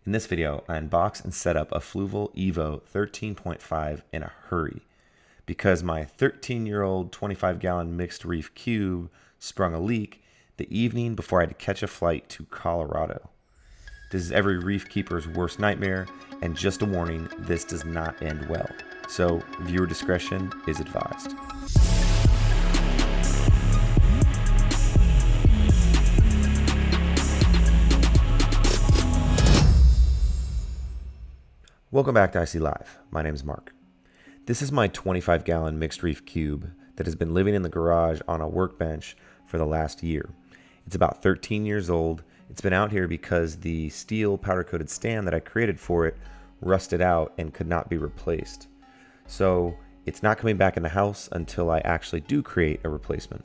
In this video, I unbox and set up a Fluval Evo 13.5 in a hurry because my 13-year-old 25-gallon mixed reef cube sprung a leak the evening before I had to catch a flight to Colorado. This is every reef keeper's worst nightmare, and just a warning, this does not end well. So viewer discretion is advised. Welcome back to IC Live. My name is Mark. This is my 25-gallon mixed reef cube that has been living in the garage on a workbench for the last year. It's about 13 years old. It's been out here because the steel powder-coated stand that I created for it rusted out and could not be replaced. So it's not coming back in the house until I actually do create a replacement.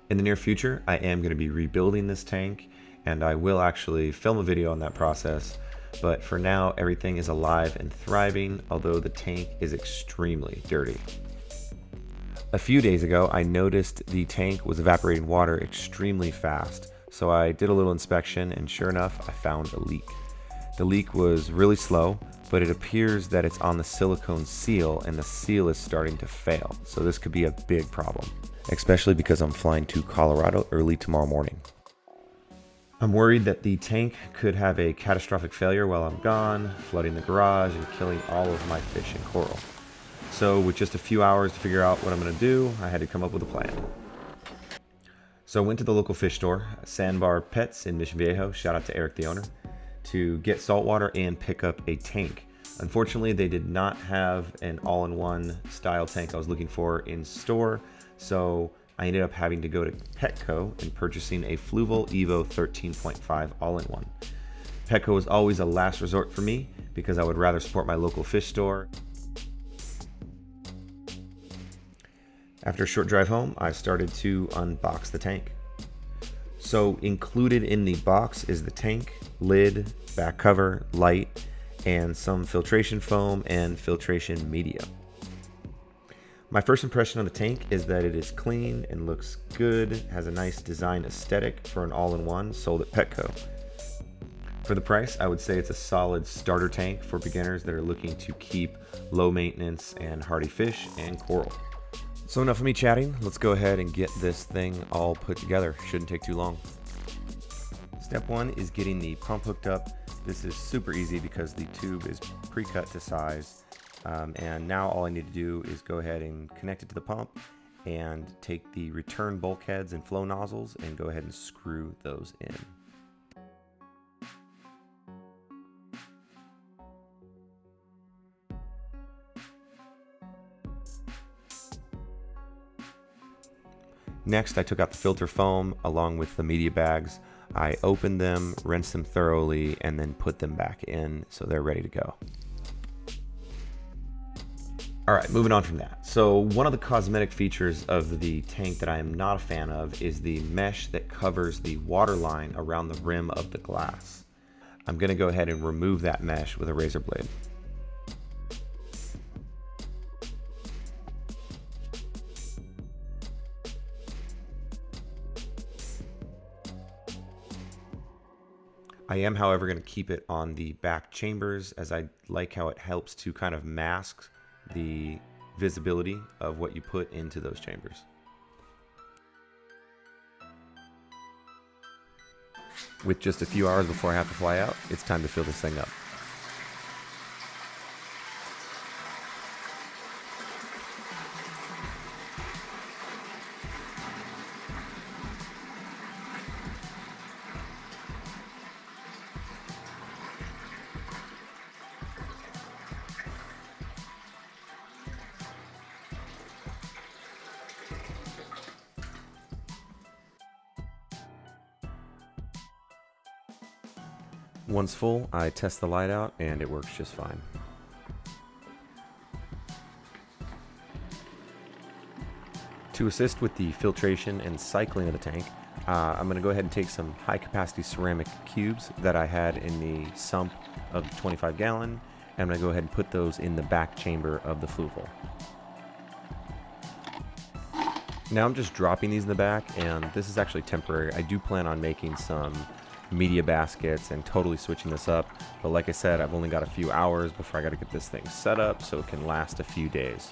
In the near future, I am going to be rebuilding this tank, and I will actually film a video on that process. But for now, everything is alive and thriving, although the tank is extremely dirty. A few days ago, I noticed the tank was evaporating water extremely fast, so I did a little inspection, and sure enough, I found a leak. The leak was really slow, but it appears that it's on the silicone seal, and the seal is starting to fail, so this could be a big problem, especially because I'm flying to Colorado early tomorrow morning. I'm worried that the tank could have a catastrophic failure while I'm gone, flooding the garage and killing all of my fish and coral. So with just a few hours to figure out what I'm going to do, I had to come up with a plan. So I went to the local fish store, Sandbar Pets in Mission Viejo, shout out to Eric the owner, to get saltwater and pick up a tank. Unfortunately, they did not have an all-in-one style tank I was looking for in store, so I ended up having to go to Petco and purchasing a Fluval Evo 13.5 all-in-one. Petco is always a last resort for me because I would rather support my local fish store. After a short drive home, I started to unbox the tank. So included in the box is the tank, lid, back cover, light, and some filtration foam and filtration media. My first impression of the tank is that it is clean and looks good, has a nice design aesthetic for an all-in-one sold at Petco. For the price, I would say it's a solid starter tank for beginners that are looking to keep low maintenance and hardy fish and coral. So enough of me chatting, let's go ahead and get this thing all put together. Shouldn't take too long. Step one is getting the pump hooked up. This is super easy because the tube is pre-cut to size. And now all I need to do is go ahead and connect it to the pump and take the return bulkheads and flow nozzles and go ahead and screw those in. Next, I took out the filter foam along with the media bags. I opened them, rinsed them thoroughly, and then put them back in so they're ready to go. All right, moving on from that. So one of the cosmetic features of the tank that I am not a fan of is the mesh that covers the water line around the rim of the glass. I'm gonna go ahead and remove that mesh with a razor blade. I am, however, gonna keep it on the back chambers as I like how it helps to kind of mask the visibility of what you put into those chambers. With just a few hours before I have to fly out, it's time to fill this thing up. Once full, I test the light out and it works just fine. To assist with the filtration and cycling of the tank, I'm going to go ahead and take some high capacity ceramic cubes that I had in the sump of the 25 gallon, and I'm going to go ahead and put those in the back chamber of the Fluval. Now I'm just dropping these in the back, and this is actually temporary. I do plan on making some media baskets and totally switching this up. But like I said, I've only got a few hours before I got to get this thing set up so it can last a few days.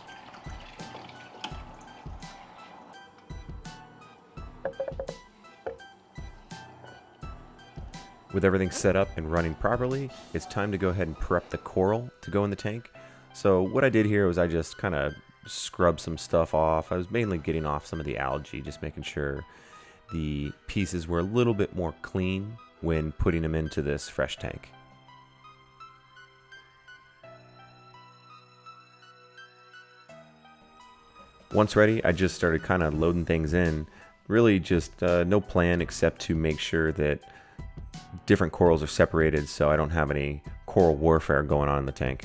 With everything set up and running properly, it's time to go ahead and prep the coral to go in the tank. So what I did here was I just kind of scrubbed some stuff off. I was mainly getting off some of the algae, just making sure the pieces were a little bit more clean when putting them into this fresh tank. Once ready, I just started kind of loading things in. Really just no plan except to make sure that different corals are separated so I don't have any coral warfare going on in the tank.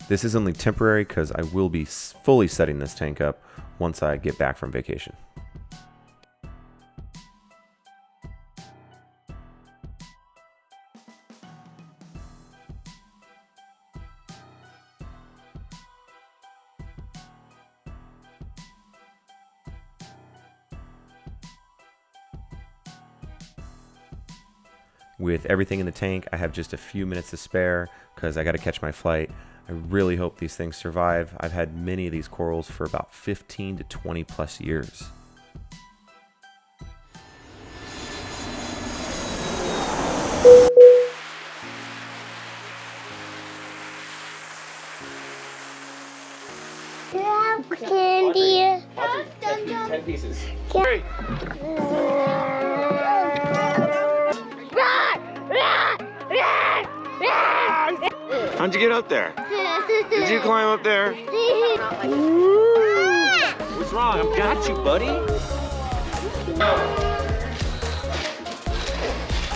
This is only temporary because I will be fully setting this tank up once I get back from vacation. With everything in the tank, I have just a few minutes to spare because I got to catch my flight. I really hope these things survive. I've had many of these corals for about 15 to 20 plus years. Candy. 10 pieces. How'd you get up there? Did you climb up there? What's wrong? I've got you, buddy.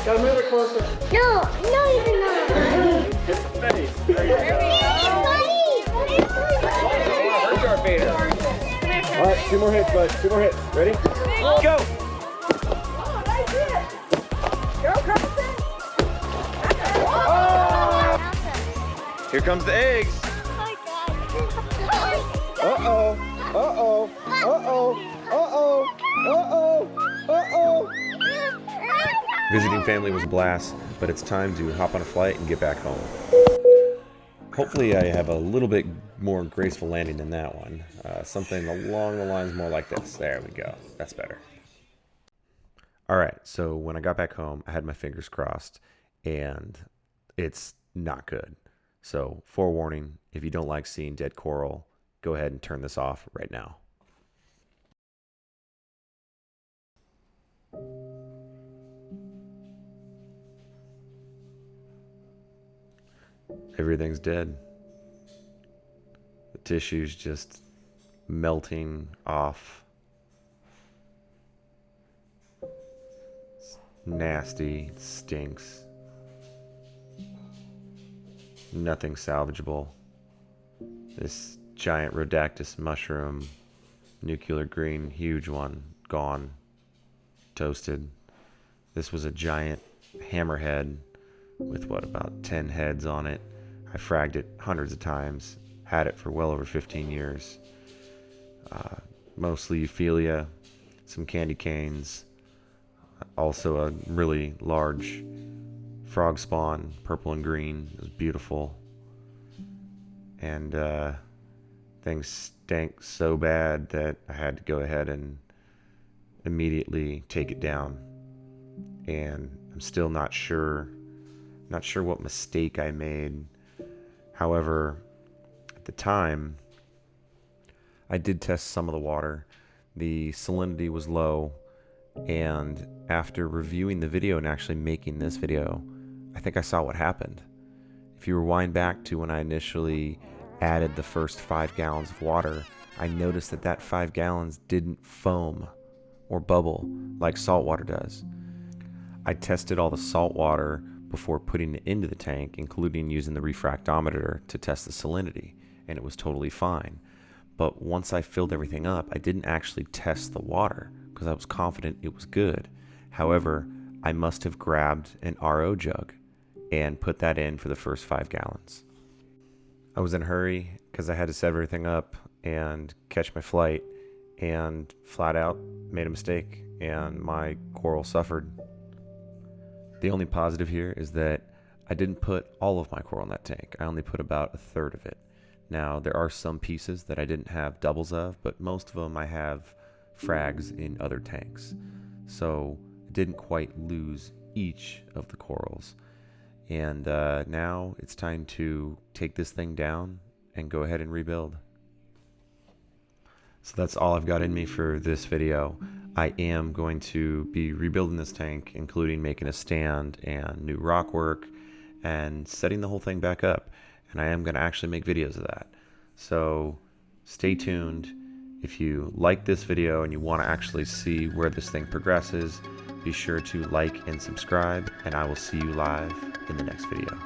Gotta move it closer. No, you're not. Hit the face. There you go. All right, 2 more hits, bud. 2 more hits. Ready? Go! Oh, nice hit. Go, Carson. Here comes the eggs. Oh my God. Uh-oh. Uh-oh. Uh-oh. Uh-oh. Uh-oh. Uh-oh. Visiting family was a blast, but it's time to hop on a flight and get back home. Hopefully I have a little bit more graceful landing than that one. Something along the lines more like this. There we go. That's better. All right, so when I got back home, I had my fingers crossed, and it's not good. So, forewarning, if you don't like seeing dead coral, go ahead and turn this off right now. Everything's dead. The tissue's just melting off. It's nasty, it stinks. Nothing salvageable. This giant Rhodactis mushroom, nuclear green, huge one, gone, toasted. This was a giant hammerhead with about 10 heads on it. I fragged it hundreds of times, had it for well over 15 years. Mostly Euphyllia, some candy canes, also a really large frog spawn, purple and green. It was beautiful. And things stank so bad that I had to go ahead and immediately take it down. And I'm still not sure what mistake I made. However, at the time, I did test some of the water. The salinity was low, and after reviewing the video and actually making this video, I think I saw what happened. If you rewind back to when I initially added the first 5 gallons of water, I noticed that 5 gallons didn't foam or bubble like salt water does. I tested all the salt water before putting it into the tank, including using the refractometer to test the salinity, and it was totally fine. But once I filled everything up, I didn't actually test the water because I was confident it was good. However, I must have grabbed an RO jug and put that in for the first 5 gallons. I was in a hurry because I had to set everything up and catch my flight, and flat out made a mistake, and my coral suffered. The only positive here is that I didn't put all of my coral in that tank. I only put about a third of it. Now, there are some pieces that I didn't have doubles of, but most of them I have frags in other tanks. So I didn't quite lose each of the corals. And now it's time to take this thing down and go ahead and rebuild. So that's all I've got in me for this video. I am going to be rebuilding this tank, including making a stand and new rock work and setting the whole thing back up. And I am going to actually make videos of that. So stay tuned. If you like this video and you want to actually see where this thing progresses, be sure to like and subscribe, and I will see you live in the next video.